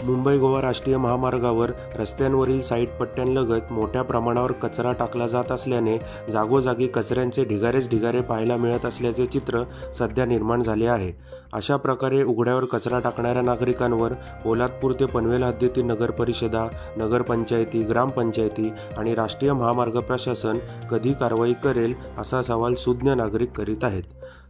मुंबई गोवा राष्ट्रीय महामार्गावर रस्त्यांवरील साईड पट्ट्यांलगत मोठ्या प्रमाणावर कचरा टाकला जात असल्याने जागोजागी कचऱ्यांचे ढिगारेच ढिगारे पाहायला मिळत असल्याचे चित्र सध्या निर्माण झाले आहे। अशा प्रकारे उघड्यावर कचरा टाकणाऱ्या नागरिकांवर पोलादपूर ते पनवेल हद्दीतील नगर परिषदा, नगरपंचायती, ग्रामपंचायती आणि राष्ट्रीय महामार्ग प्रशासन कधी कारवाई करेल असा सवाल सुज्ञ नागरिक करीत आहेत।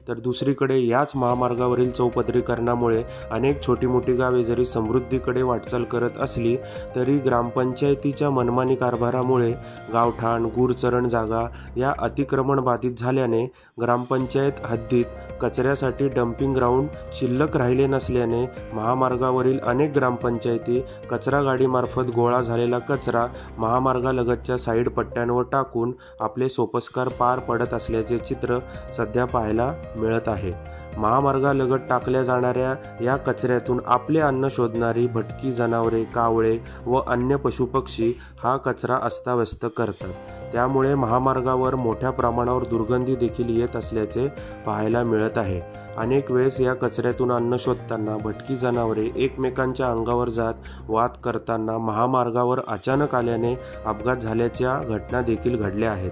तर दुसरीकडे याच महामार्गावरील चौपदरीकरणामुळे अनेक छोटी मोठी गावे जरी समृद्धीकडे वाटचाल करत असली तरी ग्रामपंचायतीच्या मनमानी कारभारामुळे गावठाण, गुरचरण जागा या अतिक्रमण बाधित झाल्याने ग्रामपंचायत हद्दीत कचऱ्यासाठी डम्पिंग ग्राउंड शिल्लक राहिले नसल्याने महामार्गावरील अनेक ग्रामपंचायती कचरा गाडीमार्फत गोळा झालेला कचरा महामार्गालगतच्या साईड पट्ट्यांवर टाकून आपले सोपस्कार पार पडत असल्याचे चित्र सध्या पाहायला मिळत आहे। महामार्गालगत टाकल्या जाणाऱ्या या कचऱ्यातून आपले अन्न शोधणारी भटकी जनावरे, कावळे व अन्य पशुपक्षी हा कचरा अस्ताव्यस्त करतात। त्यामुळे महामार्गावर मोठ्या प्रमाणावर दुर्गंधी देखील येत असल्याचे पाहायला मिळत आहे। अनेक वेळेस या कचऱ्यातून अन्न शोधताना भटकी जनावरे एकमेकांच्या अंगावर जात वाद करताना महामार्गावर अचानक आल्याने अपघात झाल्याच्या घटना देखील घडल्या आहेत।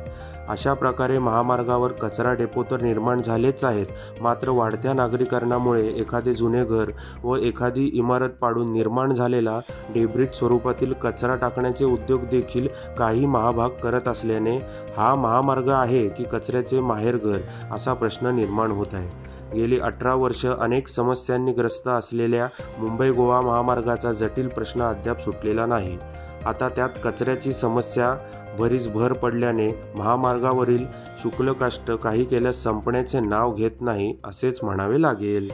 अशा प्रकारे महामार्गावर कचरा डेपो तर निर्माण झालेच आहेत, मात्र वाढत्या नागरीकरणामुळे एखादे जुने घर व एखादी इमारत पाडून निर्माण झालेला डेब्रिज स्वरूपातील कचरा टाकण्याचे उद्योग देखील काही महाभाग करत असल्याने हा महामार्ग आहे की कचऱ्याचे माहेरघर असा प्रश्न निर्माण होत आहे। गेली 18 वर्ष अनेक समस्यांनी ग्रस्त असलेल्या मुंबई गोवा महामार्गाचा जटिल प्रश्न अद्याप सुटलेला नाही। आता त्यात कचऱ्याची समस्या भरीस भर पडल्याने महामार्गावरील शुल्ककाष्ठ काही केल्यास संपण्याचे नाव घेत नाही असेच म्हणावे लागेल।